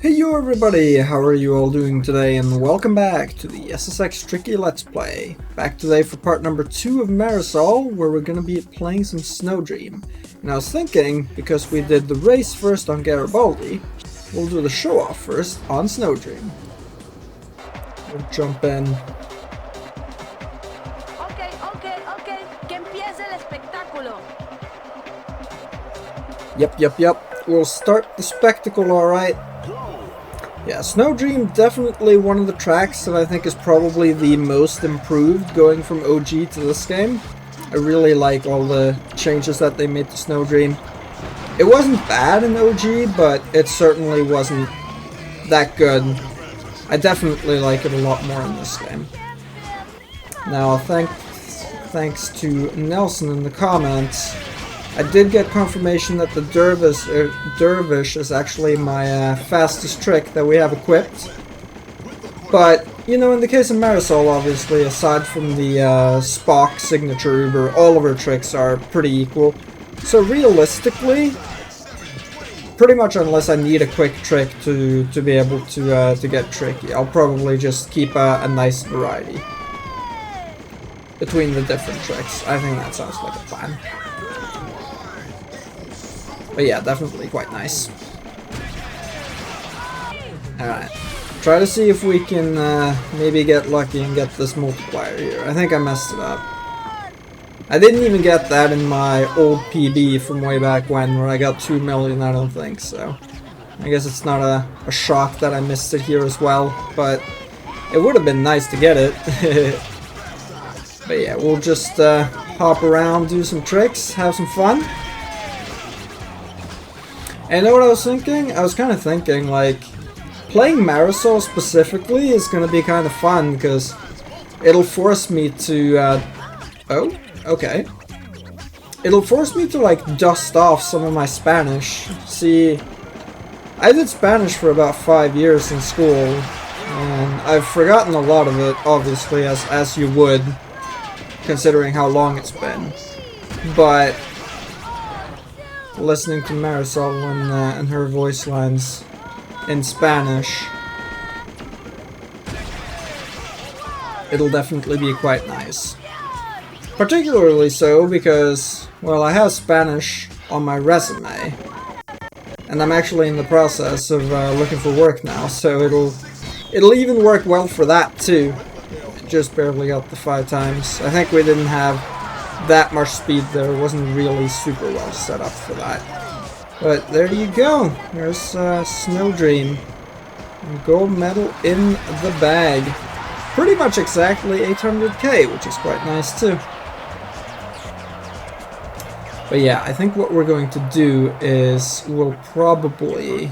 Hey yo everybody, how are you all doing today, and welcome back to the SSX Tricky Let's Play. Back today for part number 2 of Marisol, where we're gonna be playing some Snowdream. And I was thinking, because we did the race first on Garibaldi, we'll do the show-off first on Snowdream. We'll jump in. Okay, que empiece el espectáculo. Yep. We'll start the spectacle, alright. Yeah, Snowdream, definitely one of the tracks that I think is probably the most improved going from OG to this game. I really like all the changes that they made to Snowdream. It wasn't bad in OG, but it certainly wasn't that good. I definitely like it a lot more in this game. Now, thanks to Nelson in the comments, I did get confirmation that the Dervish is actually my fastest trick that we have equipped. But, you know, in the case of Marisol, obviously, aside from the Spock signature Uber, all of her tricks are pretty equal. So realistically, pretty much unless I need a quick trick to be able to get tricky, I'll probably just keep a nice variety between the different tricks. I think that sounds like a plan. But yeah, definitely quite nice. Alright. Try to see if we can maybe get lucky and get this multiplier here. I think I messed it up. I didn't even get that in my old PB from way back when, where I got 2 million, I don't think, so I guess it's not a shock that I missed it here as well, but it would have been nice to get it. But yeah, we'll just hop around, do some tricks, have some fun. And you know what I was thinking? I was kind of thinking, like, playing Marisol specifically is going to be kind of fun, because it'll force me to, oh, okay. It'll force me to, like, dust off some of my Spanish. See, I did Spanish for about 5 years in school, and I've forgotten a lot of it, obviously, as you would, considering how long it's been. But listening to Marisol and her voice lines in Spanish, it'll definitely be quite nice. Particularly so because, well, I have Spanish on my resume, and I'm actually in the process of looking for work now, so it'll even work well for that too. Just barely got the 5 times. I think we didn't have that much speed there. It wasn't really super well set up for that. But there you go. There's Snowdream. Gold medal in the bag. Pretty much exactly 800k, which is quite nice too. But yeah, I think what we're going to do is we'll probably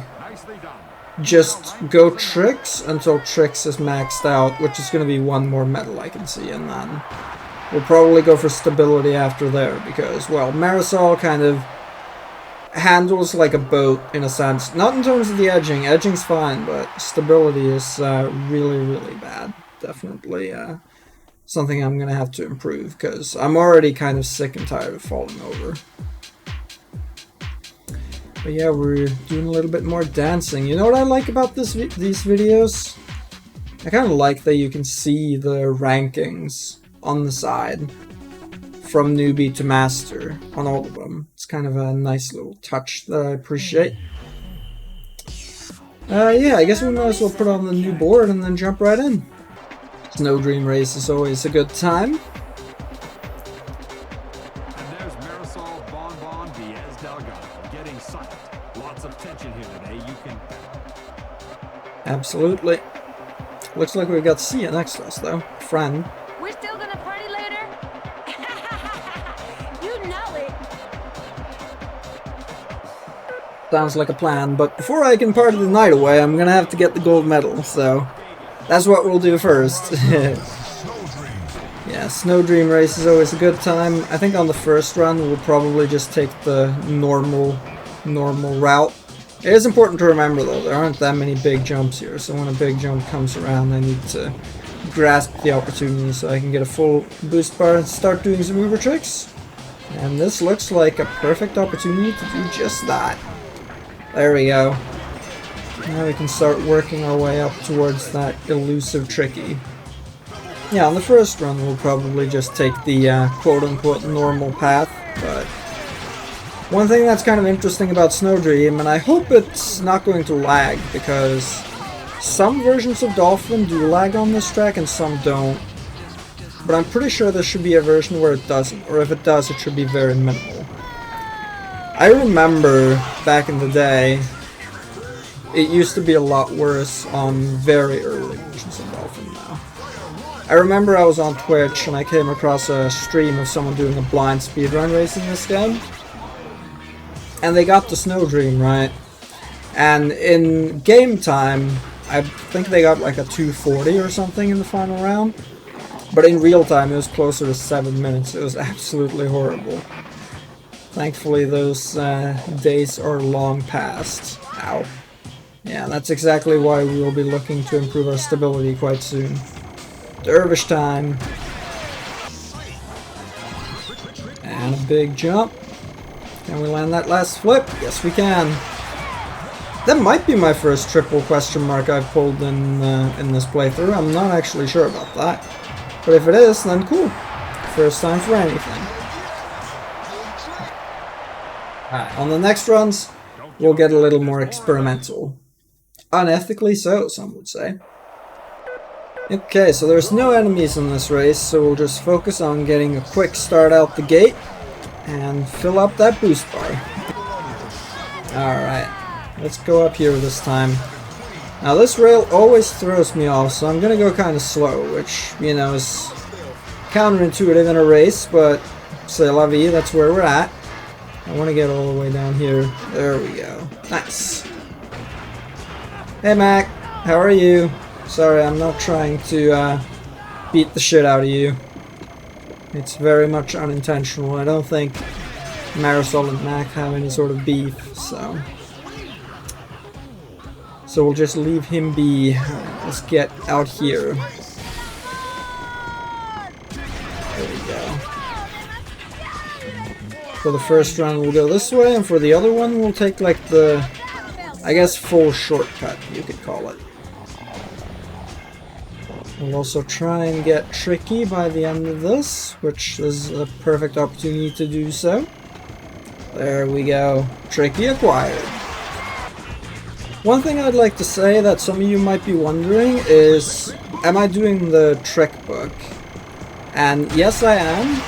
just go tricks until tricks is maxed out, which is going to be 1 more medal I can see, and then we'll probably go for stability after there, because, well, Marisol kind of handles like a boat in a sense. Not in terms of the edging. Edging's fine, but stability is really bad. Definitely something I'm going to have to improve, because I'm already kind of sick and tired of falling over. But yeah, we're doing a little bit more dancing. You know what I like about these videos? I kind of like that you can see the rankings on the side from newbie to master on all of them. It's kind of a nice little touch that I appreciate. Yeah, I guess we might as well put on the new board and then jump right in. Snowdream race is always a good time. And there's Marisol Bon Diaz Delgado getting silent. Lots of tension here today. You can. Absolutely. Looks like we've got Sia next to us though. Friend. We're still gonna party later? You know it. Sounds like a plan, but before I can party the night away, I'm gonna have to get the gold medal, so that's what we'll do first. Yeah, Snowdream race is always a good time. I think on the first run we'll probably just take the normal route. It is important to remember though, there aren't that many big jumps here, so when a big jump comes around I need to grasp the opportunity so I can get a full boost bar and start doing some Uber tricks. And this looks like a perfect opportunity to do just that. There we go. Now we can start working our way up towards that elusive Tricky. Yeah, on the first run we'll probably just take the quote-unquote normal path, but one thing that's kind of interesting about Snowdream, and I hope it's not going to lag, because some versions of Dolphin do lag on this track and some don't, but I'm pretty sure there should be a version where it doesn't, or if it does, it should be very minimal. I remember back in the day, it used to be a lot worse on very early versions of Dolphin now. I remember I was on Twitch and I came across a stream of someone doing a blind speedrun race in this game. And they got to Snowdream, right? And in game time, I think they got like a 240 or something in the final round. But in real time, it was closer to 7 minutes. It was absolutely horrible. Thankfully, those days are long past. Ow. Yeah, that's exactly why we will be looking to improve our stability quite soon. Dervish time. And a big jump. Can we land that last flip? Yes, we can. That might be my first triple question mark I've pulled in this playthrough. I'm not actually sure about that. But if it is, then cool. First time for anything. Alright, on the next runs, we'll get a little more experimental. Unethically so, some would say. Okay, so there's no enemies in this race, so we'll just focus on getting a quick start out the gate and fill up that boost bar. Alright, let's go up here this time. Now this rail always throws me off, so I'm gonna go kind of slow, which, you know, is counterintuitive in a race, but c'est la vie, that's where we're at. I want to get all the way down here. There we go. Nice. Hey Mac, how are you? Sorry, I'm not trying to beat the shit out of you. It's very much unintentional. I don't think Marisol and Mac have any sort of beef, so we'll just leave him be. Let's get out here. There we go. For the first run we'll go this way, and for the other one we'll take like the, I guess, full shortcut, you could call it. We'll also try and get tricky by the end of this, which is a perfect opportunity to do so. There we go. Tricky acquired. One thing I'd like to say that some of you might be wondering is, am I doing the trick book? And yes I am,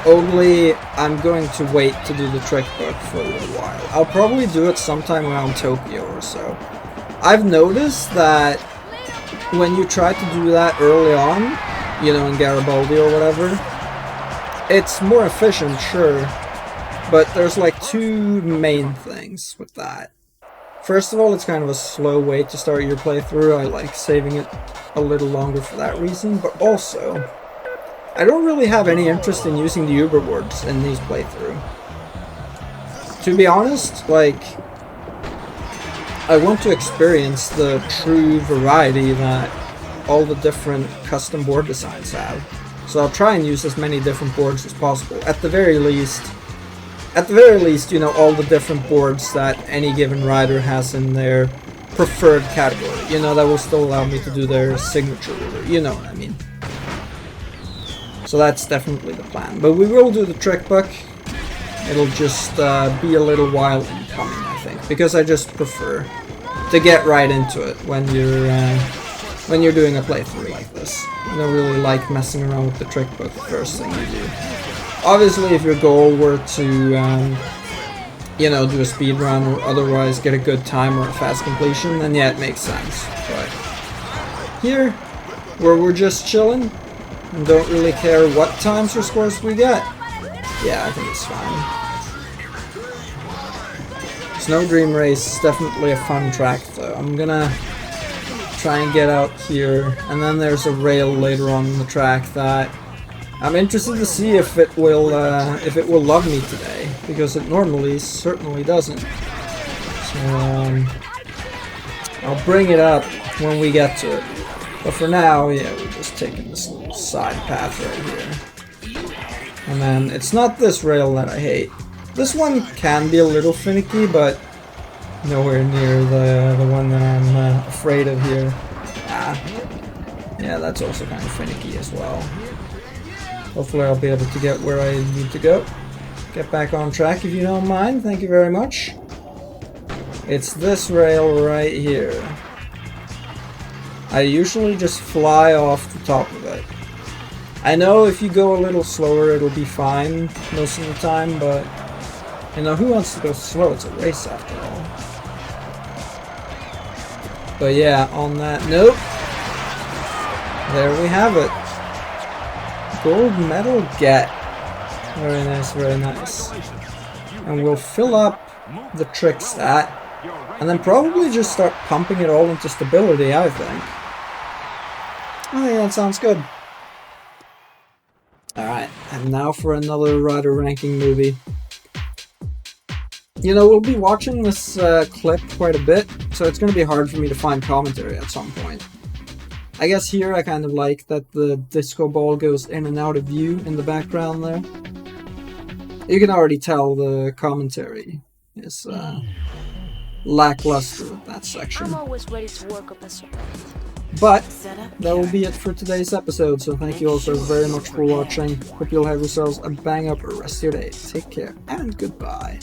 only I'm going to wait to do the trick book for a little while. I'll probably do it sometime around Tokyo or so. I've noticed that when you try to do that early on, you know, in Garibaldi or whatever, it's more efficient, sure, but there's like two main things with that. First of all, it's kind of a slow way to start your playthrough. I like saving it a little longer for that reason, but also, I don't really have any interest in using the Uber boards in these playthrough. To be honest, like, I want to experience the true variety that all the different custom board designs have. So I'll try and use as many different boards as possible. At the very least, you know, all the different boards that any given rider has in their preferred category. You know, that will still allow me to do their signature order. You know what I mean. So that's definitely the plan. But we will do the trick book. It'll just be a little while in coming, I think, because I just prefer to get right into it when you're doing a playthrough like this. I don't really like messing around with the trick book the first thing you do. Obviously, if your goal were to, you know, do a speed run or otherwise get a good time or a fast completion, then yeah, it makes sense. But here, where we're just chilling and don't really care what times or scores we get, yeah, I think it's fine. Snowdream Race is definitely a fun track, though. I'm gonna try and get out here, and then there's a rail later on in the track that I'm interested to see if it will love me today, because it normally certainly doesn't. So I'll bring it up when we get to it. But for now, yeah, we're just taking this little side path right here. And then it's not this rail that I hate. This one can be a little finicky, but nowhere near the one that I'm afraid of here? Yeah, that's also kind of finicky as well. Hopefully I'll be able to get where I need to go. Get back on track if you don't mind. Thank you very much. It's this rail right here. I usually just fly off the top of it. I know if you go a little slower it'll be fine most of the time, but you know, who wants to go slow? It's a race after all. But yeah, on that note, there we have it. Gold medal get. Very nice, very nice. And we'll fill up the trick stat, and then probably just start pumping it all into stability, I think. I think that sounds good. Alright, and now for another rider ranking movie. You know, we'll be watching this clip quite a bit, so it's going to be hard for me to find commentary at some point. I guess here I kind of like that the disco ball goes in and out of view in the background there. You can already tell the commentary is lackluster with that section. I'm always ready to work up a support. But that will be it for today's episode, so thank you all so very much for watching. Hope you'll have yourselves a bang up rest of your day. Take care and goodbye.